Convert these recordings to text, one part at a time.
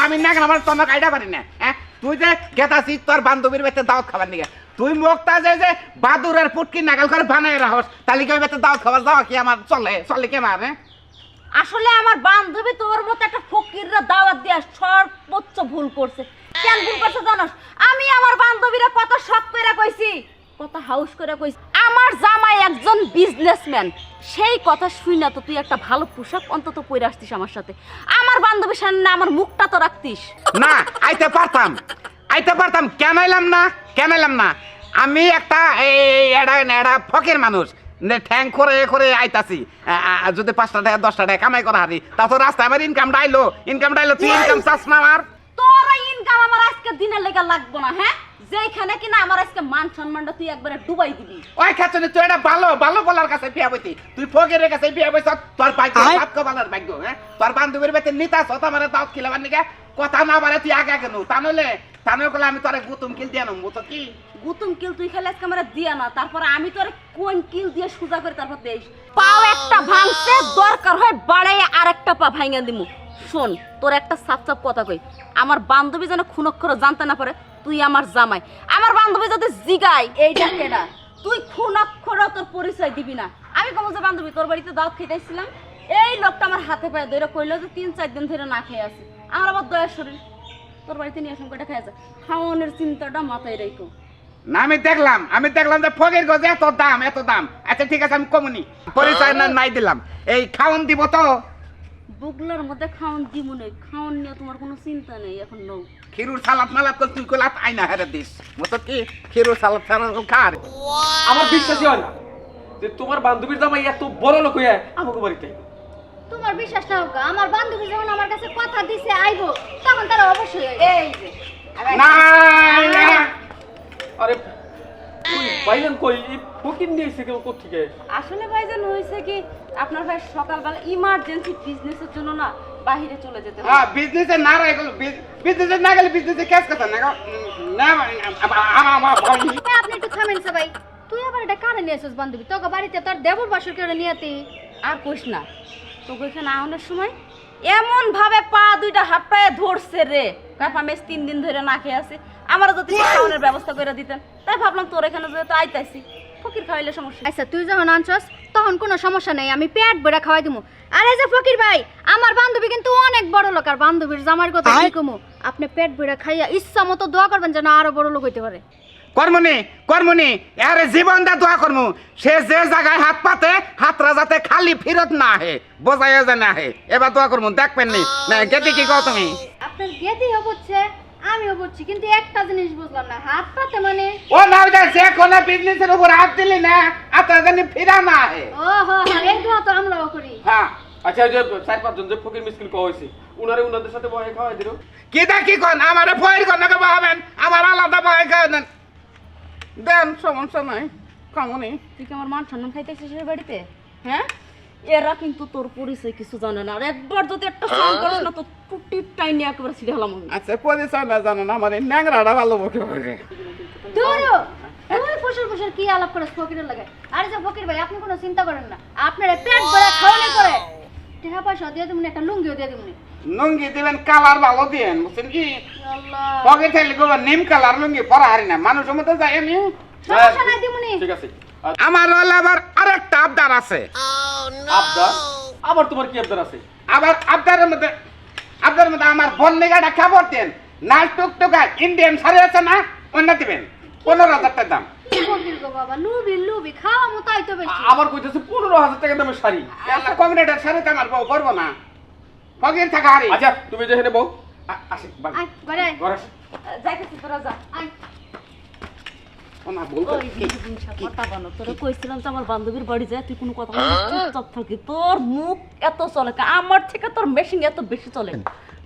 আমি না আমার তোমাকে আইডা পারি না হ্যাঁ তুই যে গেতাছিস তোর বান্ধবীর বাড়িতে দাওয়াত খাবার নিয়ে তুই মুখটা যে বাদুরের পুটকি নাগাল করে বানায় রাখস তাহলে কি বাড়িতে দাওয়াত খাবার যাওয়া কি আমার চলে কে মারে আসলে আমার বান্ধবী তোর মতো একটা ফকিররা দাওয়াত দিয়া সর্বোচ্চ ভুল করছে কেন ভুল করছে জানোস আমি আমার বান্ধবীরা কত শখ করে কইছি কত হাউস করে কইছি আমার জামাই একজন বিজনেসম্যান সেই কথা শুই না তো তুই একটা ভালো পোশাক অন্তত পরে আসতিস আমার সাথে আমার বান্ধবীর সামনে আমার মুখটা তো রাখতিস না আইতে পারতাম কেন এলাম না আমি একটা এড়া ফকির মানুষ ঠ্যাং করে আইতাছি যদি 5টা টাকা 10টা টাকা কামাই করা হারি তা তো রাস্তায় আমার ইনকামটা আইলো তুই ইনকাম চাস না আমার তোর ইনকাম আমার আজকে দিনের লেগে লাগবো না হ্যাঁ যেখানে কিনা আমার আজকে মান সম্মানটা তুই একবারে ডুবাই দিবি ওই খাচ্ছনি তুই এটা ভালো বলার কাছে বিয়া বইতি তুই ফকিরের কাছে বিয়া বইছ তোর ভাগ্য সাতকো বালার ভাগ্য হ্যাঁ তোর বান্ধবীর বাড়িতে নিতাস হতো আমার দাওয়াত খিলাবার নিকে কথা না বারে তুই আগে কেন তা নইলে আমি তোরে গুতুম কিল দিয়া নমু তো কি গুতুম কিল তুই খালি আজকে আমার দিয়া না তারপর আমি তোরে কোন কিল দিয়ে সুজা করে তারপর দেই পাও একটা ভাঙছে দরকার হয় বাড়াই আরেকটা পা ভাঙা দিমু শোন তোর একটা সাপ কথা কই আমার বান্ধবী যেন খুনক্ষর জানতে না পারে তুই আমার জামাই আমার বান্ধবী যদি জিগাই এইটা কেডা তুই খুনক্ষর তোর পরিচয় দিবি না আমি কম যে বান্ধবী তোর বাড়িতে দাওয়াত খেতেছিলাম এই লোকটা আমার হাতে পায়ে ধরে কইলো যে 3-4 দিন ধরে না খেয়ে আছে আমার আবার দয়া শরীর তোর বাড়িতে নিয়ে আসুন কয়টা খেয়ে আছে খাওয়ানোর চিন্তাটা মাথায় রেখো না আমি দেখলাম যে ফকির গজে এত দাম আচ্ছা ঠিক আছে আমি কমুনি পরিচয় নাই দিলাম এই খাওন দিব তো বুগলার মধ্যে খাওন দিব নেই খাওন নিয়ে তোমার কোনো চিন্তা নেই এখন নৌ খিরুর সালাদ মালাদ করে তুই কলাত আইনা হেরে দিস মতো কি খিরুর সালাদ খার আমার বিশ্বাসই হয় না যে তোমার বান্ধবীর জামাই এত বড় লোক হয়ে আমাকে বাড়িতে তোমার বিশ্বাস না হোক আমার বান্ধবী যখন আমার কাছে কথা দিছে আইবো তখন তারা অবশ্যই এই যে না আরে তুই ভাইজান কই এই ফকির নিয়ে এসে কেউ কোথেকে আসলে ভাইজান হয়েছে কি আপনার ভাই সকালবেলা ইমার্জেন্সি বিজনেসের জন্য না বাইরে চলে যেতে হয় হ্যাঁ বিজনেসে না গেল বিজনেসে না গেলে বিজনেসে কেস কথা না না আমার আপনি একটু থামেন সবাই তুই আবার এটা কারে নিয়ে আসছিস বান্ধবী তোকে বাড়িতে তোর দেবর বাসর করে নিয়েতি আর কইস না তোকে এখানে আহনের সময় এমন ভাবে পা দুইটা হাত পায়ে ধরছে রে কারণ আমি 3 দিন ধরে না খেয়ে আছি আমার যদি খাওয়ানোর ব্যবস্থা করে দিতেন তাই ভাবলাম তোর এখানে যেহেতু আইতাছি ফকির খাওয়াইলে সমস্যা আচ্ছা তুই যখন আনছস তখন কোনো সমস্যা নেই আমি পেট ভরে খাওয়াই দিমু আর এই যে ফকির ভাই আমার বান্ধবী কিন্তু অনেক বড় লোক আর বান্ধবীর জামার কথা কি কমু আপনি পেট ভরে খাইয়া ইচ্ছা মতো দোয়া করবেন যেন আরো বড় লোক হইতে পারে কর্মনি আরে জীবন দা দোয়া করমু সে যে জায়গায় হাত পাতে হাতরা যাতে খালি ফিরত না আহে বোঝাইয়া যায় না আহে এবার দোয়া করমু দেখবেন না গেতে কি কও তুমি আপনার গেদি হচ্ছে আমিও বুঝছি কিন্তু একটা জিনিস বুঝলাম না হাত পাতে মানে ও না যে কোনো বিজনেসের উপর হাত দিলি না আপনার জানি ফিরা না আহে ওহো এই দোয়া তো আমরাও করি হ্যাঁ আচ্ছা ওই যে 4-5 জন যে ফকির মিসকিন কওয়া হয়েছে উনাদের সাথে বহে খাওয়াই দিল কি কোন আমারে ফয়ের কোন না হবেন আমার আলাদা বয় খাওয়ান দেন সমস্যা নাই কামনি তুই কি আমার মান সম্মান খাইতেছিস এর বাড়িতে হ্যাঁ এরা কিন্তু তোর পরিচয় কিছু জানে না আর একবার যদি একটা ফোন করিস না তো টুটি টাইনি একেবারে ছিড়ে হলাম আমি আচ্ছা পরিচয় না জানো না আমার ন্যাংরাটা ভালো বকে বকে দূরো তুই ফুসুর কি আলাপ করিস ফকিরের লাগে আরে যে ফকির ভাই আপনি কোনো চিন্তা করেন না আপনার পেট ভরে খাওয়ানো করে টাকা পয়সা দিয়ে দিমুনি একটা লুঙ্গিও দিয়ে দিমুনি লুঙ্গি দিবেন কালার ভালো দিবেন বুঝছেন কি আল্লাহ পকেট থেকে গোবা নিম কালার লুঙ্গি পরা হারি না মানুষের মতো যাই আমি সমস্যা নাই দিমুনি ঠিক আছে আমার হলো আবার আরেকটা আবদার আছে আবদার আবার তোমার কি আবদার আছে আবার আবদারের মধ্যে আমার বন্যেগাটা খাবার দেন নাল টুকটুকা ইন্ডিয়ান শাড়ি আছে না অন্য দিবেন 15,000 টাকা দাম কি ফকির গো বাবা লুবি খাওয়া মতো আইতো বেশি আবার কইতেছে 15,000 টাকা দামের শাড়ি একটা কংক্রিটের শাড়ি তো আমার বউ করবো না ফকির থাকা হারি আচ্ছা তুমি যেখানে বউ আসি আই ঘরে আয় ঘরে আসি যাইতেছি তোরা যা আয় ওনা বলতো ওই বিনসা কথা বানো তোরা কইছিলাম তো আমার বান্ধবীর বাড়ি যায় তুই কোনো কথা বলবি না, চুপচাপ থাকি তোর মুখ এত চলে আমার থেকে তোর মেশিন এত বেশি চলে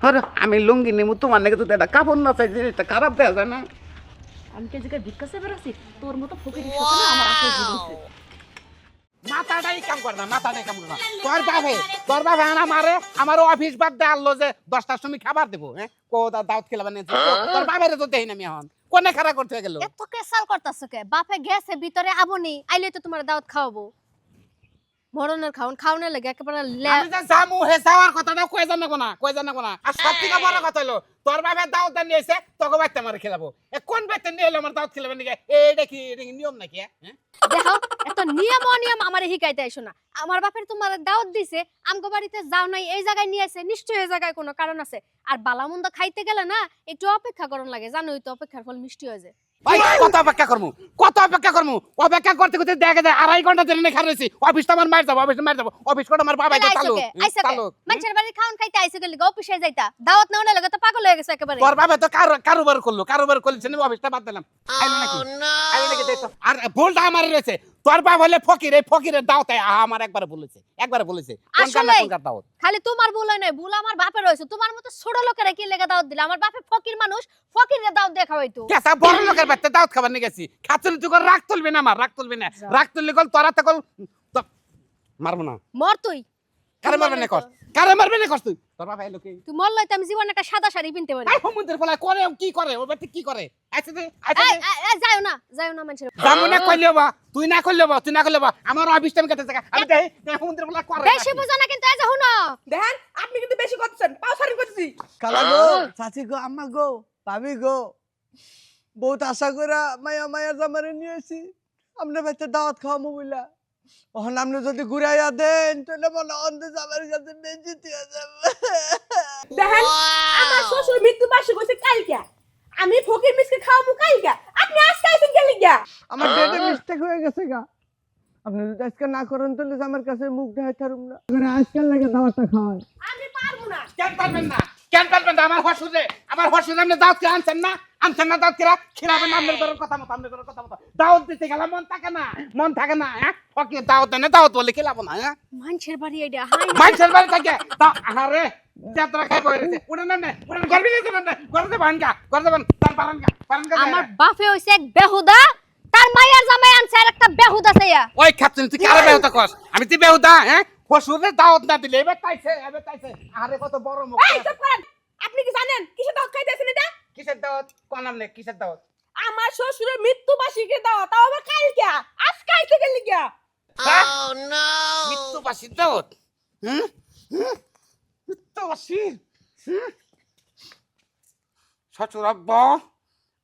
আরে আমি লুঙ্গি নিমু তোমার নাকি তো এটা কাপড় না চাই জিনিসটা খারাপ দেওয়া যায় না আমি কে জায়গায় ভিক্ষা চেয়ে বেড়াচ্ছি তোর মতো ফকির সাথে না আমার আসল জীবনছে মাথাটাই কাম করে না তোর বাপে আনা মারে আমার অফিস বাদ দে আনলো যে 10টার সময় খাবার দেবো হ্যাঁ দাওয়াত খেলাবার নিয়ে তোর বাপের তো দেই না আমি এখন কোনে খারাপ করতে গেল এত কেসাল করতাছ কে বাপে গেছে ভিতরে আবনি আইলে তো তোমার দাওয়াত খাওয়াবো মরণের খাওনের লাগে একেবারে আমি যে জামু হে যাওয়ার কথাটা কই জানাবো না আর সব থেকে বড় কথা হলো তোর বাবা দাওয়াত নিয়েছে তোকে বাইতে আমার খেলাবো কোন বাইতে নিয়ে এলো আমার দাওয়াত খেলাবে নাকি এটা কি নিয়ম নাকি হ্যাঁ দেখো এত নিয়ম অনিয়ম আমারে শিখাইতে আইসো না আমার বাপের তোমার দাওয়াত দিছে আমগো বাড়িতে যাও নাই এই জায়গায় নিয়ে আসে নিশ্চয়ই এই জায়গায় কোনো কারণ আছে আর বালামন্দ খাইতে গেলে না একটু অপেক্ষা করন লাগে জানোই তো অপেক্ষার ফল মিষ্টি হয়ে যায় ভাই কত অপেক্ষা করবো অপেক্ষা করতে করতে দেখা যায় 2.5 ঘন্টা ধরে খারাপ হয়েছি অফিসটা আমার মার যাবো অফিস করে আমার বাবা চালু মানুষের বাড়ি খাওন খাইতে আইসে গেলি অফিসে যাইতা দাওয়াত না হলে লাগে তো পাগল হয়ে গেছে একেবারে তোর বাবা তো কারোবার করছে না অফিসটা বাদ দিলাম আইলো নাকি দেখো আর ভুলটা আমার রয়েছে তোর বাবা হলে ফকির এই ফকিরের দাওয়াত আমার একবার বলেছে কোন কানা কোন কার দাওয়াত খালি তোমার ভুল হয় নাই ভুল আমার বাপের হইছে তোমার মতো ছোট লোকেরা কি লেগে দাওয়াত দিলে আমার বাপে ফকির মানুষ ফকিরের দাওয়াত দেখা হইতো কেসা বড় লোকের বাড়িতে দাওয়াত খাবার নিয়ে গেছি খাচ্ছেন তুই করে রাগ তুলবি না আমার রাগ তুললি গল তোরা তো মারবো না মর তুই কারে মারবে না কস তুই তোর বাবা এলো কি তুই মরলাই তো আমি জীবনে একটা সাদা শাড়ি পিনতে পারি এই সমুদ্রের ফলা করে কি করে ও বাড়িতে কি করে আইছে যাও না মানুষের জামু না কইলেও বা তুই না করলেও বা আমার অফিস টাইম কেটে থাকা আমি দেই সমুদ্রের ফলা করে বেশি বুঝো না কিন্তু এই যে হুনো দেখেন আপনি কিন্তু বেশি করছেন পাও সারি করতেছি খালা গো চাচি গো আম্মা গো ভাবি গো বহুত আশা করে মায়ের জামারে নিয়েছি আপনার বাচ্চা দাওয়াত খাওয়াবো বইলা ওখানে আপনি যদি ঘুরাইয়া দেন তাহলে মনে অন্ধ জামার কাছে বেঞ্চিত হয়ে যাবে দেখেন আমার শ্বশুর মৃত্যু বার্ষিক হইছে কালকে আমি ফকির মিসকে খাওয়াবো কালকে আপনি আজকে আইছেন গেলি গিয়া আমার ডেটে মিস্টেক হয়ে গেছে গা আপনি যদি আজকে না করেন তাহলে আমার কাছে মুখ দেখাই থারুম না আজকাল লাগে দাওয়াতটা খাওয়ায় আমি পারবো না কেন পারবেন না আমার হসুরে আপনি দাওয়াত কে আনছেন না দাওয়াত কেরা খিরাবেন আপনার ঘরের কথা মতো দাওয়াত দিতে গেলে মন থাকে না হ্যাঁ ওকে দাওয়াত বলে খেলাবো না হ্যাঁ মানুষের বাড়ি এটা হাই মানুষের বাড়ি থাকে আরে যাত্রা খাই বইছে উড়ে না গর্বি গেছে না গর্বে ভাঙ্গা তার পারাঙ্গা আমার বাপে হইছে এক বেহুদা তার মায়ের জামাই আনছে আর একটা বেহুদা ছাইয়া ওই খাচ্ছেন তুই কারে বেহুদা কস আমি তুই বেহুদা হ্যাঁ হসুরে দাওয়াত না দিলে এবার তাইছে আরে কত বড় মুখ এই চুপ করেন আপনি কি জানেন কিসের দাওয়াত খাইতেছেন এটা কিসের দাওয়াত কোন নাম নে কিসের দাওয়াত আমার শ্বশুরের মৃত্যু বার্ষিকী দাওয়াত তাও আবার কালকে আজকে আইতে গেলি গিয়া মৃত্যুবাসী দাওয়াত মৃত্যুবাসী শ্বশুর আব্বা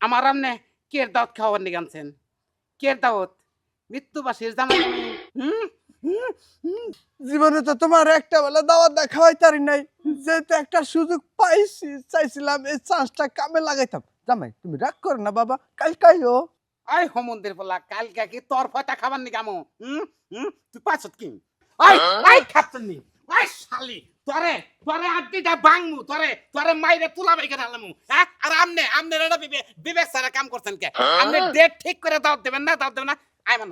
আমার আমনে কের দাওয়াত খাওয়ার নিয়ে আনছেন কের দাওয়াত মৃত্যুবাসীর জামাই জীবনে তো তোমার একটা বেলা দাওয়াত না খাওয়াইতারি নাই যেহেতু একটা সুযোগ পাইছি চাইছিলাম এই চান্সটা কামে লাগাইতাম জামাই তুমি রাগ করো না বাবা কাল কাইও আই সমুদ্রের বলা কালকে কি তোর ফটা খাবার নি কামো তুই পাছত কি আই খাচ্ছেন নি আই শালি তোরে আড্ডিটা ভাঙমু তোরে মাইরে তুলা বাইকে ঢালামু হ্যাঁ আর আমনে রেডা বিবেক সারা কাম করছেন কে আমনে ডেট ঠিক করে দাও দেবেন না আইমান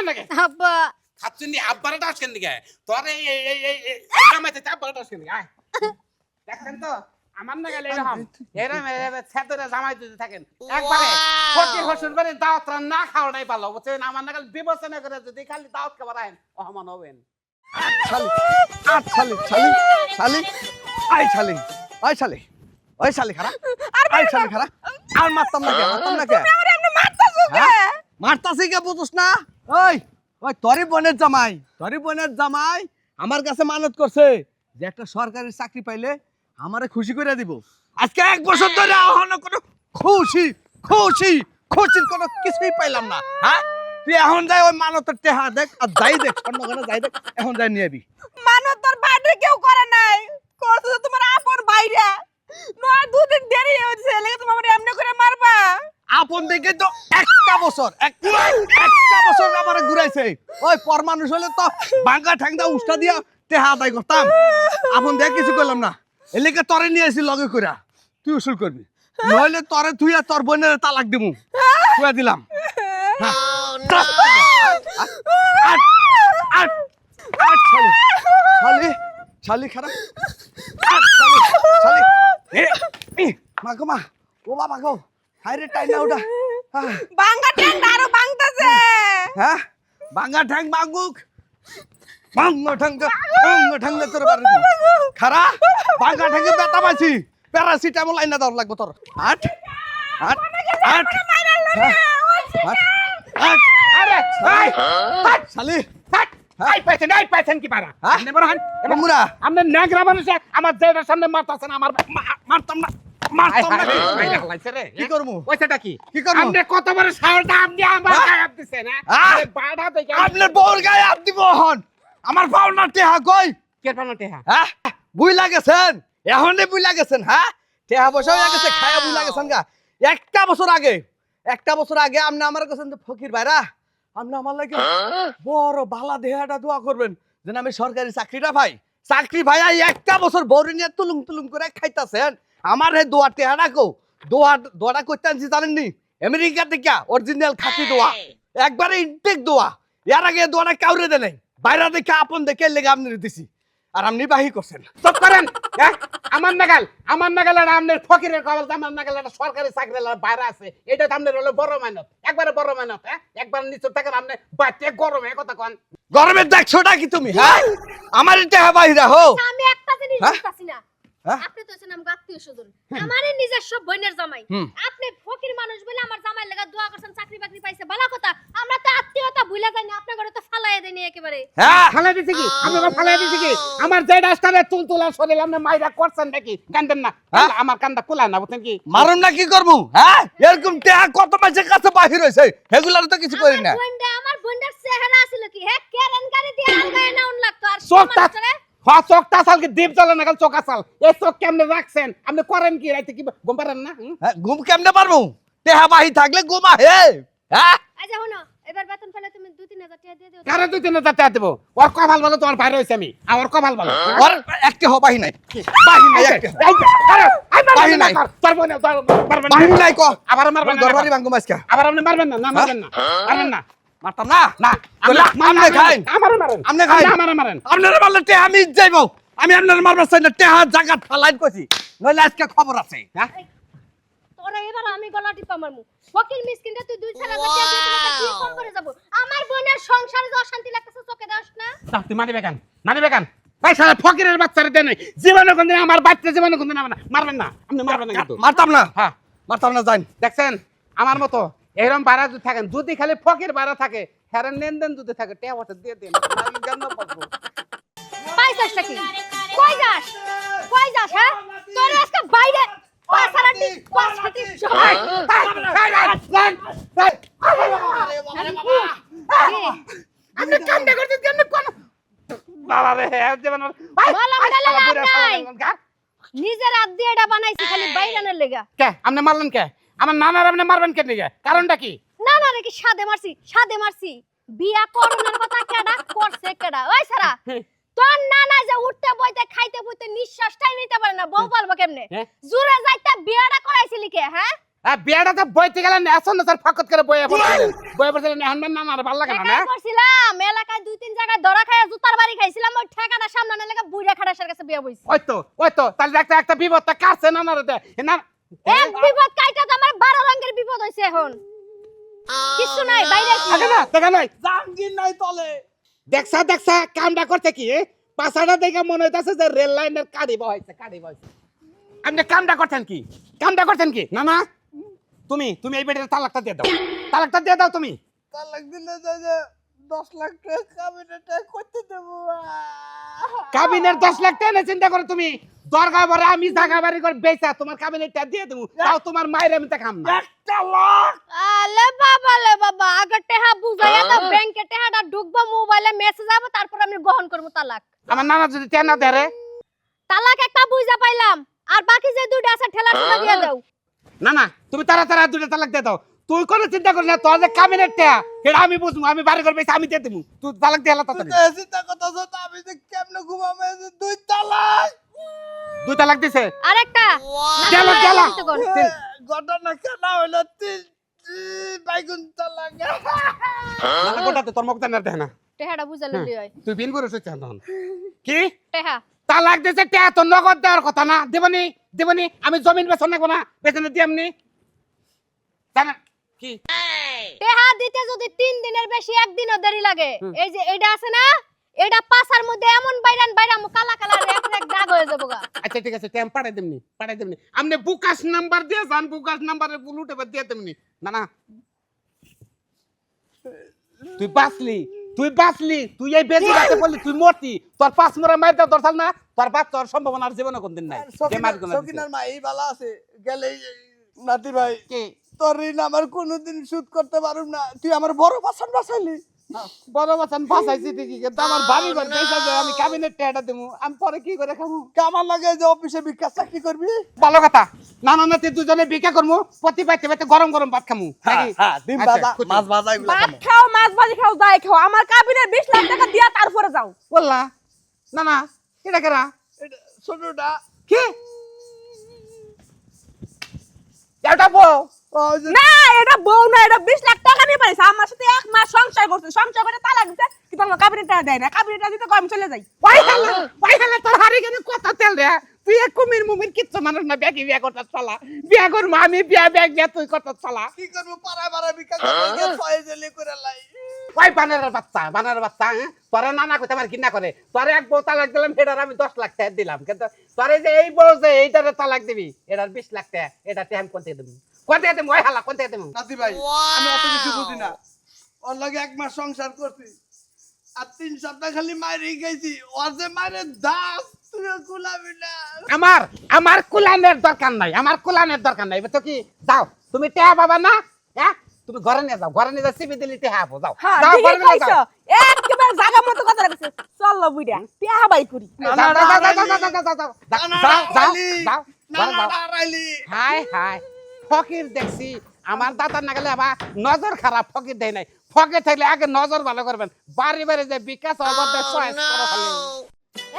লাগে আব্বা খাচ্ছেন নি আব্বারে ডাসকেন দিকে তোরে এই কামাইতে আব্বারে ডাসকেন দিকে আয় দেখেন তো আমার না গেলে এরকম ছেদরে জামাই দিতে থাকেন একবারে ফকির হসুর বাড়ি দাওয়াত না খাওয়াটাই ভালো বুঝছেন আমার না গেলে বিবেচনা করে যদি খালি দাওয়াত খাবার আইন অহমান হবেন আর মারতাম না কে মারতাছি কে বুঝছ না ওই তোরই বোনের জামাই আমার কাছে মানত করছে যে একটা সরকারি চাকরি পাইলে আমারে খুশি করে দিব আজকে 1 বছর ধরে এখনো কোনো খুশির কোনো কিছুই পাইলাম না হ্যাঁ তুই এখন যাই ওই মানতের টেহা দেখ আর যাই দেখ স্বর্ণখানা যাই দেখ এখন যাই নিয়ে আবি মানতর বাইরে কেউ করে নাই করতে তো তোমার আপন বাইরে নয় দুদিন দেরি হয়েছে লেগে তুমি আমারে এমনি করে মারবা আপন দেখে তো একটা বছর আমারে ঘুরাইছে ওই পর মানুষ হলে তো বাঙ্গা ঠ্যাংদা উষ্টা দিয়া টেহা আদায় করতাম আপন দেখ কিছু করলাম না এলাকা তরে নিয়ে আসি লগে কইরা তুই উসুল করবি নইলে তরে তুই আর তোর বোনের তালাক দিমু কইয়া দিলাম শালি খারাপ মাগো মা ও বাবা গো হাইরে টাইনা ওটা বাঙ্গা ঠ্যাং আরো বাংতাছে হ্যাঁ বাঙ্গা ঠ্যাং বাঙ্গুক বাঙ্গা ঠ্যাং তোর বাড়ি খারা বাঙ্গা ঠ্যাঙ্গে ব্যথা পাইছি প্যারাসিটামল আইনা দাও লাগবে তোর আট আরে শালি হ্যাঁ? এই পাইছেন কি পারা হ্যাঁ? আপনি বড় হন মুরা আপনি নেগরা মানুষ আমার জেডার সামনে মারতাছেন আমার মারতাম না মারতাম না কি করবো? পয়সাটা কি কি করবো? আপনি কত বড় সাহসটা আপনি আমার হ্যাঁ? গায়ে হাত দিছেন হ্যাঁ হ্যাঁ? আরে বাড়া দেখে আপনার বউর গায়ে হাত দিব হন আমার পাওনা টেহা কই কে পানোতে হ্যাঁ হ্যাঁ বুইলা গেছেন এখনই বুইলা গেছেন হ্যাঁ টেহা পয়সা হয়ে গেছে খায়া বুইলা গেছেন গা একটা বছর আগে আপনি আমার কাছে ফকির ভাইরা আপনি আমার লাগে বড় ভালা দেহাটা দোয়া করবেন যেন আমি সরকারি চাকরিটা পাই চাকরি ভাইয়া একটা বছর বউরে নিয়ে তুলুম তুলুম করে খাইতাছেন আমার হে দোয়া টেহাটা কো দোয়াটা করতে আনছি জানেননি আমেরিকা থেকে অরিজিনাল খাঁটি দোয়া একবারে ইনটেক দোয়া এর আগে দোয়াটা কাউরে দে নাই বাইরে দেখে আপন দেখে লেগে আপনি দিছি আর আপনি বাহি করছেন চুপ করেন হ্যাঁ আমার নাগাল আর আপনার ফকিরের কবল আমার নাগাল একটা সরকারি চাকরি বাইরে আছে এটা তো আপনার হলো বড় মেহনত একবারে বড় মেহনত হ্যাঁ একবার নিচে থাকেন আপনি বাচ্চা গরমে কথা কন গরমের দেখছোটা কি তুমি হ্যাঁ আমার টেহা বাহিরা হো আমি একটা জিনিস হ্যাঁ? বুঝতাছি না হ্যাঁ? আপনি তো আছেন আমার আত্মীয় স্বজন আমারই নিজস্ব বোনের জামাই হুম। আপনি ফকির মানুষ বলে আমার জামাই লাগা দোয়া করছেন চাকরি বাকরি পাইছে ভালো কথা আমরা তো আত্মীয়তা ভুলে যাই না আপনার ঘরে তো ফালাইয়া দেনি একেবারে হ্যাঁ ফালাই দিছে কি আপনারা ফালাই দিছে কি আমার যে রাস্তায় তুলতুলা শরীর আপনি মাইরা করছেন নাকি কান্দেন না হ্যাঁ? আমার কান্দা কুলায় না বুঝছেন কি মারুম না কি করবো হ্যাঁ এরকম টেহা কত মাসের কাছে বাহির হয়েছে এগুলার তো কিছু করি না আমার বোনটার চেহারা ছিল কি হ্যাঁ কেরান গাড়ি দিয়ে আলগায় নাউন লাগতো আর চোখটা চোখটা আসালকে দ্বীপ জ্বলে না চোখ আসাল এই চোখ কেমনে রাখছেন আপনি করেন কি রাইতে কি ঘুম পারেন না হ্যাঁ, ঘুম কেমনে পারবো টেহা বাহি থাকলে ঘুম আহে হ্যাঁ আচ্ছা শোনো এবার বেতন পেলে তুমি 2-3 হাজার টাকা দিয়ে দিও কারে 2-3 হাজার দেবো ওর কপাল ভালো তোমার বাইরে হয়েছে আমি আমার কপাল ভালো ওর একটা বাহি নাই বাহি নাই একটা বাহি নাই। বাহি নাই ক আবার মারবেন না দরবারি ভাঙ্গো মাসকা আবার আপনি মারবেন না না মারবেন না মারবেন না মারতাম না না তাহলে আপনি খাইন আমারে মারেন আপনি খাইন আমারে মারেন আপনারা মারলে টেহা আমি যাইবো আমি আপনার মারবার চাই না টেহা জায়গা ফালাইন কইছি নইলে আজকে খবর আছে হ্যাঁ তোরা এবার আমি গলা টিপা মারমু ফকির মিসকিনটা তুই 2-4 হাজার টাকা দিয়ে দিলে কি ফোন করে যাব আমার বোনের সংসারে যে অশান্তি লাগতেছে চোখে দাস না তুই মারবে কেন ভাই সারা ফকিরের বাচ্চারে দেন জীবনে কোনদিন আমার বাচ্চা জীবনে কোনদিন মারবেন না আপনি মারবেন না কিন্তু মারতাম না হ্যাঁ মারতাম না যাইন দেখছেন আমার মতো এরকম বাড়া যদি থাকেন যদি খালি ফকির বাড়া থাকে হেরেন লেনদেন যদি থাকে টেয়াটা দিয়ে দেন আমি গন্ধ পাবো পাইছাসটা কি কই যাস হ্যাঁ তোর আজকে বাইরে পাছারাটি আপনি কামটা করতে কেমনে কোন বাবা রে জীবন নিজের হাত দিয়ে এটা বানাইছি খালি বাইরানের লেগা কে আপনি মারলেন কে আমার নানার আপনি মারবেন কে নিয়ে কারণটা কি না না নাকি সাদে মারছি বিয়া করোনার কথা কেডা করছে কেডা ওই সারা তোর নানা যে উঠতে বইতে খাইতে বইতে নিঃশ্বাসটাই নিতে পারে না বউ পালবো কেমনে হ্যাঁ? জুরে যাইতে বিয়াটা করাইছিলি কে হ্যাঁ বিয়াটা তো বইতে গেলেন এখন না স্যার ফাকত করে বইয়ে পড়ছিলেন এখন না আমার ভালো লাগে না ঠেকাই করছিলাম এলাকায় 2-3 জায়গায় ধরা খাইয়া জুতার বাড়ি খাইছিলাম ওই ঠেকাটা সামনে লাগা বুইড়া খাড়াসের কাছে বিয়া বইছি ওই তো তাহলে একটা বিপদটা কাটছে না না এক বিপদ কাইটা তো আমার 12 রঙের বিপদ হইছে এখন কিছু নাই বাইরে আছি। আগে না দেখা নাই জাহাঙ্গীর নাই তলে দেখছা কামটা করতে কি পাছাটা দেখে মনে হইতাছে যে রেল লাইনের কাড়ি বহাইছে আপনি কামটা করতেন কি না তুমি এই বেটার তালাকটা দিয়ে দাও তুমি তালাক দিলে যে 10 লাখ টাকা কাবিনেটা করতে দেব কাবিনের 10 লাখ টাকা চিন্তা করো তুমি দরগা ভরে আমি জায়গা বাড়ি করে বেচা তোমার কাবিনেরটা দিয়ে দেবো তাও তোমার মায়ের আমি খাম না 1 লাখ আলে বাবা আগে টেহা বুঝাইয়া দাও ব্যাংকে টেহাটা ঢুকবো মোবাইলে মেসেজ যাবে তারপর আমি গ্রহণ করব তালাক আমার নানা যদি টেন না দেরে তালাক একটা বুঝা পাইলাম আর বাকি যে দুইটা আছে ঠেলা ঠেলা দিয়ে দাও না তুমি তাড়াতাড়ি দুটো তালাক দিয়ে দাও তুই কোনো চিন্তা করিস না তোর যে কাবিনেরটা এটা আমি বুঝবো আমি বাড়ি করে বেচা আমি দিয়ে দেবো তুই তালাক দিয়ে তাড়াতাড়ি চিন্তা কথা তো আমি যে কেমনে ঘুমাবে 2 তালাক 2 তালাক দিছে আরেকটা গেলা ঘটনা কেন হলো 3 বাইগুন তালাক নানা কোটাতে তোর মুখ জানার দেয় না টেহাটা বুঝা লইলি হয় তুই বিন করে হচ্ছে তখন কি টেহা তালাক দিছে টেয়া তো নগদ দেওয়ার কথা না দেবনি আমি জমিন বেচন না কোনা বেচনে দিয়ামনি জানা কি টেহা দিতে যদি 3 দিনের বেশি একদিনও দেরি লাগে এই যে এটা আছে না এটা পাছার মধ্যে এমন বাইরান কালা এক দাগ হয়ে যাবো গা আচ্ছা ঠিক আছে টেম পাঠাই দেবনি আপনি বুকাস নাম্বার দিয়ে যান বুকাস নাম্বারে বুলুটে দিয়ে দেবনি না তুই তুই বাঁচলি, তুই এই বেজি রাতে বললি তুই মরতি, তোর পাঁচ মরা মাইর দাও দরকার না, তোর বাপ তোর সম্ভাবনা আর জীবনে কোনদিন নাই। যে মার গুলো সকিনার মা এই বালা আছে গেলে নাতি ভাই কি তোর ঋণ আমার কোনোদিন শোধ করতে পারুম না, তুই আমার বড় বাসন বাঁচাইলি। বড় বাচ্চান বাঁচাইছি ঠিকই, কিন্তু আমার বাড়ি ঘর পয়সা দেয়, আমি ক্যাবিনেট টেটা দেবো, আমি পরে কি করে খাবো? কামার লাগে যে অফিসে ভিক্ষা চাকরি করবি। ভালো কথা, নানা নাতি দুজনে বিকা করবো, প্রতি পাইতে পাইতে গরম গরম ভাত খামু নাকি? ডিম আচ্ছা, ভাজা খুশি। মাছ ভাজা এগুলো ভাত খামো। খাও, মাছ ভাজি খাও, যাই খাও, আমার কাবিনের 20 লাখ টাকা দিয়া তারপরে যাও। বললা না না এটা কেরা এটা ছোটটা কি এটা বউ? ওই যে না এটা বউ না, এটা 20 লাখ টাকা নিয়ে পাইছে, আমার সাথে 1 মাস সংসার করছে, সংসার করে তালাক দিতে, কিন্তু আমার কাবিনের টাকা দেয় না, কাবিনের টাকা দিতে কয় আমি চলে যাই। ওই হেলে তোর হারি কেন কত তেল রে? তুই এক কুমির মুমির কিচ্ছু মানুষ না, ব্যাগি বিয়া করতে চালা, বিয়া করবো আমি, বিয়া ব্যাগ বিয়া তুই করতে চালা। কি করবো পাড়ায় পাড়ায় ভিক্ষা করতে ছয় জেলে করে লাই। ওই বানারের বাচ্চা হ্যাঁ? তোরে নানা কইতে আমার ঘৃণা করে, তোরে এক বউ তালাক দিলাম, এটার আমি 10 লাখ টাকা দিলাম, কিন্তু তোরে যে এই বউ যে এইটারে তালাক দিবি, এটার 20 লাখ টাকা, এটাতে আমি কোনতে দেবো, কোনতে দেবো? ওই হালা কোনতে দেবো? নাতি ভাই আমি অত কিছু বুঝি না, ওর লাগে 1 মাস সংসার করছি আর 3 সপ্তাহ খালি মাইরে গেছি, ওর যে মাইরে দাস তুই কুলাবি না। আমার কুলানের দরকার নাই, আমার কুলানের দরকার নাই, তো কি যাও তুমি টেহা পাবা না, হ্যাঁ তুমি ঘরে নিয়ে যাও, ঘরে নিয়ে যাও, সিবি দিলি টেহা পাবো, যাও হ্যাঁ যাও, ঠিকই ঘরে নিয়ে কইছো, যাও। একেবারে জায়গা মতো কথা রাখছে। চল বুইড়া বিয়া বাই করি। যাও, যাও, যাও, যাও, যাও, যাও, যাও, যাও, যাও, যাও, যাও, ঘরে যাও। হারাইলি হায় হায় ফকির দেখছি, আমার দাতার না গেলে আবার নজর খারাপ, ফকির দেয় নাই, ফকির থাকলে আগে নজর ভালো করবেন, বাড়ি বাড়ি যে বিকাশ অবদায় চয়েস করে খালি।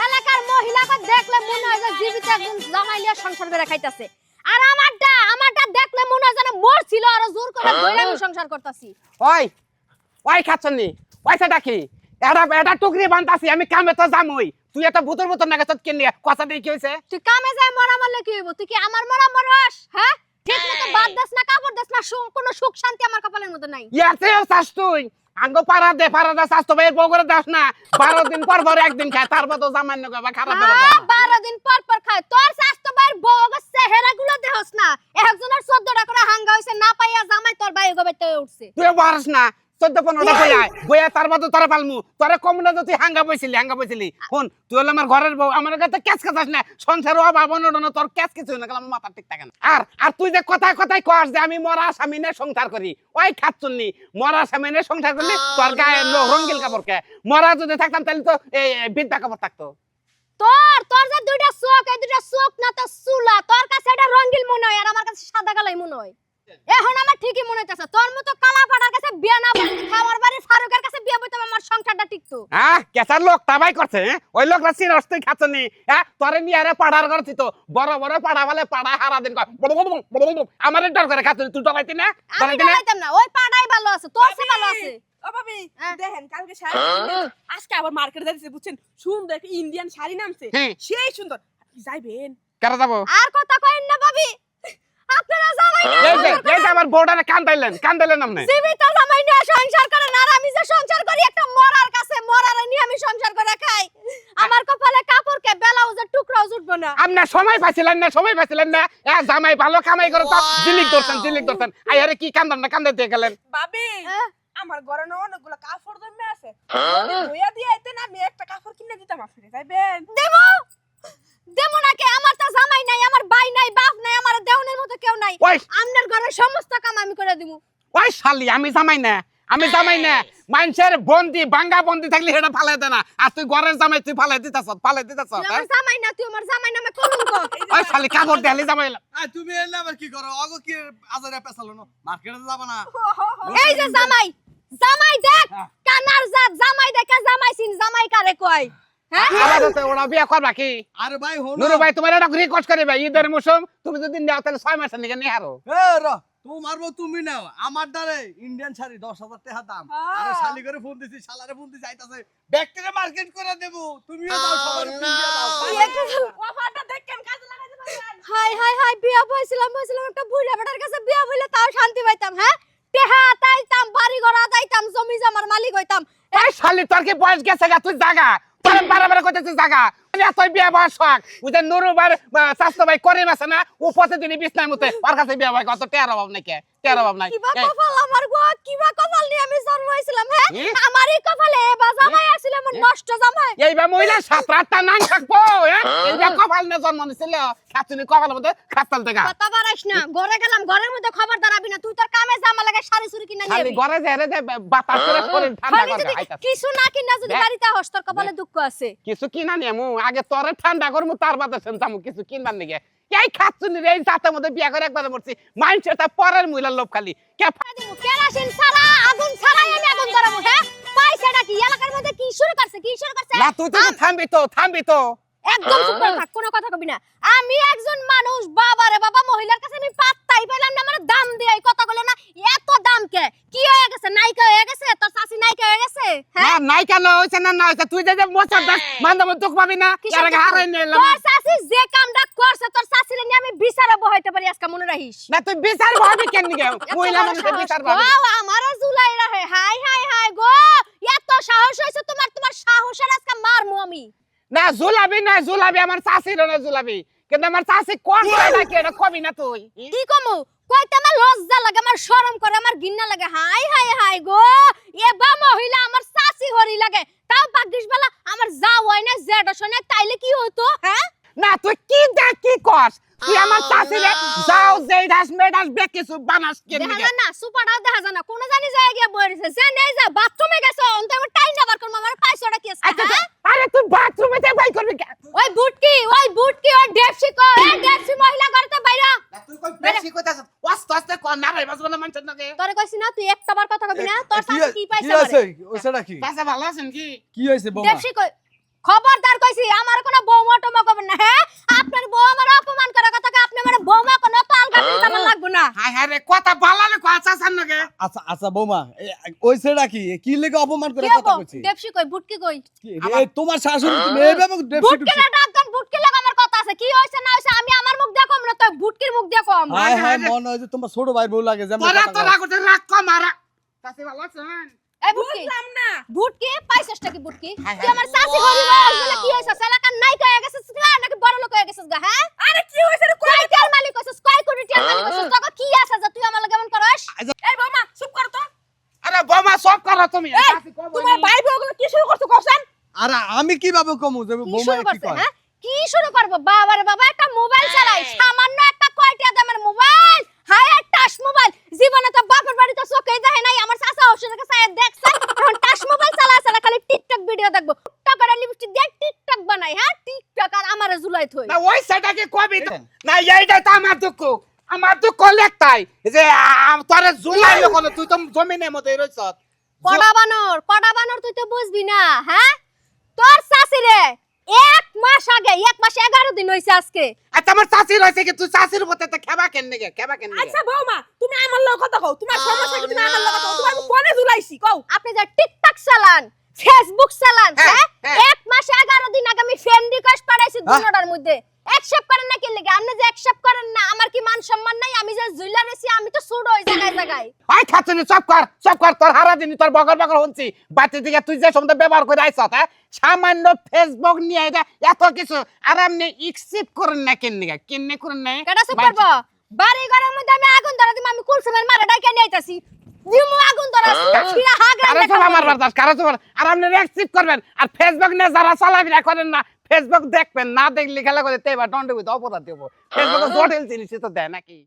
এলাকার মহিলাকে দেখলে মনে হয় যে জীবিত একদম জামাই লিয়া সংসার করে খাইতাছে, আর আমারটা দেখলে মনে হয় যেন মরছিল আর জোর করে ধরে আমি সংসার করতাছি। ওই খাচ্ছনি পয়সাটা কি এটা টুকরি বান্তাছি, আমি কামে তো যামই, তুই এত ভূতর ভূতর না গেছ কেন, কথা দিয়ে কি হয়েছে? তুই কামে যায় মরা মারলে কি হইব? তুই কি আমার মরা মরস? হ্যাঁ ঠিক মতো বাদ দাস না, কাপড় দাস না, কোনো সুখ শান্তি আমার কপালের মধ্যে নাই। ইয়াতে চাস তুই আঙ্গ পাড়া দে চাস তো ভাই বউ করে দাস না, 12 দিন পর পর একদিন খায়, তারপর তো জামান্য বা খারাপ হ্যাঁ 12 দিন পর পর খায়, তোর স্বাস্থ্য ভাইয়ের বউগ চেহারা গুলো দেহস না, একজনের 14টা করে হাঙ্গা হইছে, না পাইয়া জামাই তোর ভাই গোবেতে উঠছে। তুই পারস না 14-15টা বইয়া তারপর তো তোরা পালমু, তোরা কম না যদি হাঙ্গা বইছিলি শুন, তুই হলে আমার ঘরের বউ, আমার কাছে ক্যাচ কাটাস না, সংসার অভাব অনটন, তোর ক্যাচ কিছু না, আমার মাথা ঠিক থাকে না। আর তুই যে কথায় কথায় কস যে আমি মরা স্বামী নিয়ে সংসার করি, ওই খাচ্ছুননি, মরা স্বামী নিয়ে সংসার করলি তোর গায়ে রঙ্গিল কাপড় কে, মরা যদি থাকতাম তাহলে তো এই বিদ্যা কাপড় থাকতো। তোর যে দুইটা চোখ, এই দুইটা চোখ না তো চুলা, তোর কাছে এটা রঙিন মনে হয় আর আমার কাছে সাদা কালাই মনে হয়। এখন আমার ঠিকই মনে হইতাছে তোর মতো কালা পাড়ার কাছে বিয়া না বসে খাওয়ার বাড়ি ফারুকের কাছে বিয়া বইতাম, আমার সংসারটা টিকতো। হ্যাঁ কেসার লোক তাবাই করছে, ওই লোকরা চিনস তুই খাচ্ছনি, হ্যাঁ তোরে নিয়ে আরে পাড়ার করছি তো, বড় বড় পাড়া বলে পাড়া হারা দিন আমার ডর করে খাচ্ছনি, তুই ডরাইতি না? আমি ডরাইতাম না, ওই পাড়াই ভালো আছে, তোর চেয়ে ভালো আছে। ও ভাবি হ্যাঁ। দেখেন কালকে শাড়ি আজকে আবার মার্কেটে যাইতেছে বুঝছেন, সুন্দর একটা ইন্ডিয়ান শাড়ি নামছে, হ্যাঁ। সেই সুন্দর। আপনি যাইবেন? কেন যাবো? আর কথা কইন না ভাবি, আপনারা জামাই না এই যে আমার বউটারে কান্দাইলেন আপনি। জীবিত জামাই নিয়ে সংসার করেন, আর আমি যে সংসার করি একটা মরার কাছে, মরারে নিয়ে আমি সংসার করে খাই, আমার কপালে কাপড়কে ব্লাউজের টুকরাও জুটবো না। আপনি সময় পাইছিলেন না, জামাই ভালো কামাই করে তো জিলিক ধরছেন, আই আরে কি কান্দা দিয়ে গেলেন? ভাবি হ্যাঁ। আমার ঘরে না অনেকগুলো কাপড় জমে আছে, ধুইয়া দিয়ে আইতেন, আমি একটা কাপড় কিনে দিতাম আপনাকে, যাইবেন? দেবো নাকি? আমার তো জামাই নাই, আমার ভাই নাই, বাপ নাই, আমার দেওনের মতো কেউ নাই, ওই আপনার ঘরের সমস্ত কাম আমি করে দিব। ওই শালি আমি জামাই না মানুষের বাঙ্গা বন্দি থাকলে সেটা ফালাই দে না, আর তুই ঘরের জামাই তুই ফালাই দিতাছ। তুই আমার জামাই না, তুই আমার জামাই নামে কলঙ্ক। ওই শালি কাপড় দেখালি জামাই। তুমি এলে আবার কি করো, অগো কি আজারে পেছালো না, মার্কেটে যাবা না? এই যে জামাই দেখ, কানার জাত জামাই দেখে জামাই সিন, জামাই কারে কয়? হ্যাঁ আলাদা ওরা বিয়া করবা কি? আরে ভাই হলো নুরু ভাই তোমার একটা রিকোয়েস্ট করি ভাই, ঈদের মৌসুম তুমি যদি নাও তাহলে 6 মাসের নিকে নিয়ে হারো। এ র তোমার বউ তুমি নাও, আমার দ্বারে ইন্ডিয়ান শাড়ি 10,000 টাকা দাম, আরে শালি করে ফোন দিছি, শালারে ফোন দিছি আইতাছে, ব্যাকটেরিয়া মার্কেট করে দেব, তুমিও দাও, সবার ফোন দিয়ে দাও। অফারটা দেখেন কাজে লাগাইতে পারবেন। হাই বিয়া বইছিলাম একটা বুড়া বেটার কাছে বিয়া বইলে তাও শান্তি পাইতাম। হ্যাঁ টেহা তাইতাম, বাড়ি ঘর আদাইতাম, জমি জমার মালিক হইতাম। ওই শালি তোর কি বয়স গেছে গা, তুই জাগা তোর বারে কইতেছিস জাগা, তুই বিয়া বয়স শখ, ওই যে নুরু ভাই স্বাস্থ্য ভাই করিম আছে না, ও প্রতিদিনই বিছনার মধ্যে ওর কাছে বিয়া ভাই কত টেয়ার অভাব নাকি, টের অভাব নাই কিবা কপাল আমার গো, কিবা কপাল নিয়ে আমি জন্ম হইছিলাম হ্যাঁ? কি? আমার এই কপালে এবা জামাই আছিল আমার নষ্ট জামাই। এইবার মহিলা 7-8টা নাং থাকবো এইবার কপাল নিয়ে জন্ম নিছিল খাতুনি কপালের মধ্যে খাস্তাল থেকে কথা বাড়াইস না, ঘরে গেলাম, ঘরের মধ্যে খবর দাঁড়াবি না, তুই তোর কামে জামা লাগা শাড়ি চুরি কিনা নিয়ে খালি আবি। ঘরে যায় রে বাতাস করে শরীর ঠান্ডা খালি করে যদি আইতাছে কিছু না কিনা যদি দেখ। বাড়িতে হস, তোর কপালে দুঃখ আছে। কিছু কিনা নিয়ে মু আগে তোরে ঠান্ডা করমু তার বাদে শুনতাম কিছু কিনবার নিগে এই খাচ্ছুনি রে এই জাতের মধ্যে বিয়া করে একবারে মরছি মাইন্ডসেট তা পরের মহিলার লোভ খালি কে কেরাসিন ছাড়া আগুন ছাড়াই আমি আগুন ধরাবো হ্যাঁ? পয়সাটা কি এলাকার মধ্যে কি শুরু করছে, কি শুরু করছে? না তুই তো থামবি তো একদম চুপ করে থাক, কোনো কথা কবি না। আমি একজন মানুষ, বাবা রে বাবা, মহিলার কাছে আমি পাত্তাই পেলাম না, আমার দাম দিয়ে এই কথাগুলো না। এত দাম কে? কি হয়ে গেছে? নায়িকা হয়ে গেছে? তোর শাশি নায়িকা হয়ে গেছে? না হ্যাঁ? নাই কেন হইছে না হইছে তুই যে মোচর দাস মানদম দুঃখ পাবি না কিসের এর আগে দুঃখ? হারাই নিলাম তোর শাশি যে কামটা করছে, তোর শাশিরে নিয়ে আমি বিচারে বহাইতে পারি, আজকে মনে রাখিস। না তুই বিচার ভাবি কেন নিগে মহিলা এত বড় মানুষের সাহস বিচার গো, ভাবি আমারও জুলাই রাহে। হাই হাই হাই গো, এত সাহস হইছে তোমার, তোমার সাহসের আজকে মারমু আমি। না জুলাবি আমার চাষির না জুলাবি কিন্তু আমার চাষি কোন নাকি এটা কবি না তুই কি কমু? কইতে আমার লজ্জা লাগে, আমার শরম করে, আমার ঘৃণা লাগে। হাই হাই হাই গো, এবা মহিলা আমার শাশি হরি লাগে। তাও ভাগ্যিস বেলা আমার যা হয় না, জেড হয় না, তাইলে কি হতো হ্যাঁ? না তুই কি কস তুই আমার চাষিরে যাও যেই দাস মেডাস বেকিছু বানাস কেন দেখা নিগে যায় না, সুপারটাও দেখা যায় না, কোন জানি যায় গিয়ে বইরেছে, যে নেই যা বাথরুমে গেছে, অন্ত আমার টাইম না বার করব, আমার পয়সাটা কি আছে আচ্ছা হ্যাঁ? আরে তুই বাথরুমে তে বাই করবি কেন ওই বুটকি, ওই ডেপসি কো, এই ডেপসি মহিলা করতে বাইরা। তুই কই বেশি কইতাছ আস্তে কোন না ভাই বাজবো না মানুষের নাকি তোরে কইছি না, তুই একটা বার কথা কবি না, তোর কি সাথে কি পাইছে কি আছে আমারে? ওইটা কি চাচা ভালো আছেন কি কি হইছে বৌমা ডেপসি কই, খবরদার কইছি, আমার কোনো বৌমা টমা করবেন না হ্যাঁ? আপনার বউ আমার অপমান করার কথা, আপনি আমার বৌমা কোন তো আলগা দিতে আমার লাগবে না। হায় হায় রে কথা ভালো কথা চাচার নাকি আচ্ছা বৌমা ওইটা কি লেগে অপমান করে কি কথা হবো? কইছি ডেপসি কই, বুটকি কই? এই তোমার শাশুড়ি তুমি এইভাবে বুটকি না ডাক্তার, বুটকি লাগা আমার কথা আছে, কি হইছে না হইছে আমি আমার মুখ দিয়ে কম না, তুই বুটকির মুখ দিয়ে কম। হায় হায় মনে হয় যে তোমার ছোট ভাই বউ লাগে যেমন তোরা কথা তো কয়। রাগতে রাগ কম আর চাচি ভালো আছেন এই বুটকি না, বুটকি পাইছসটা কি বুটকি? হায় তুই হায়। আমার শাশি হরি বল বলে কি হইছে? এলাকার নায়িকা হয়ে গেছিস নাকি বড় লোক হয়ে গেছিস গা হ্যাঁ? আরে কি হইছে রে? কয় টাকার মালিক হইছিস, কয় কোটি টাকার মালিক হইছিস, তোকে কি আছে যে তুই আমার লগে এমন করস? এই বৌমা চুপ কর তো। আরে বোমা সব করো তুমি চাচি কব তোমার ভাই বউগুলো কি শুরু করছো কওছেন? আরে আমি কিভাবে কমু যে কি বৌমা শুরু কি করছে কয় হ্যাঁ? কি শুরু করব? বাবারে বাবা, একটা মোবাইল চালাই, সামান্য একটা কয়টা দামের মোবাইল, হাই টাচ মোবাইল, জীবনে তো বাপের বাড়িতে চোখে দেখে নাই, আমার চাচা ওষুধের কাছে দেখছে, এখন টাচ মোবাইল চালা খালি টিকটক ভিডিও দেখবো, টিকটক আর লিপস্টিক দিয়ে টিকটক বানাই হ্যাঁ, টিকটক আর আমারে জুলাই থই। না ওই সেটাকে কবি না এইটা তো আমার দুঃখ লেখতাই যে তোরে জুলাই কোন তুই তো জমিনের মধ্যে রইছ কড়া বানর তুই তো বুঝবি না হ্যাঁ? তোর চাচি রে 1 মাস আগে, 1 মাস 11 দিন হইছে আজকে। আচ্ছা আমার চাচি রইছে কি তুই চাচির উপর তে খেবা কেন নিগে আচ্ছা বৌমা, তুমি আমার লগে কথা কও, তোমার সমস্যা কি? তুমি আমার লগে কথা কও, তোমার কোনে জুলাইছি কও। আপনি যে টিকটক চালান, ফেসবুক চালান হ্যাঁ, হ্যাঁ, হ্যাঁ। 1 মাস 11 দিন আগে আমি ফ্রেন্ড রিকোয়েস্ট পাঠাইছি দুটোটার মধ্যে, অ্যাকসেপ্ট করেন না কি লাগে? আপনি যে অ্যাকসেপ্ট করেন না, আমার কি মান সম্মান নাই? আমি যে জুইলা রইছি, আমি তো ছোট হই জায়গায় আই খাচ্ছনি চপ কর তোর হারা দিন তোর বগর হনছি বাতি দিকে তুই যে সময় ব্যবহার করে আইছ হ্যাঁ সামান্য ফেসবুক নিয়ে এটা এত কিছু আর আপনি অ্যাকসেপ্ট করেন না কেন করেন না কেডা চুপ করবো? বাড়ি ঘরের মধ্যে আমি আগুন ধরা দিম, আমি কুলসুমের মারা ডাইকা নিয়ে আইতাছি, দিমু আগুন ধরা, ফিরা হাগরা কারো তো আমার বারদাস কারো তো আর আপনি অ্যাকসেপ্ট করবেন আর ফেসবুক নিয়ে যারা চালাফেরা করেন না ফেসবুক দেখবেন না দেখলে খেলা করে তেবা দণ্ড অপরাধ দেবো ফেসবুকে জটিল জিনিস তো দেয় নাকি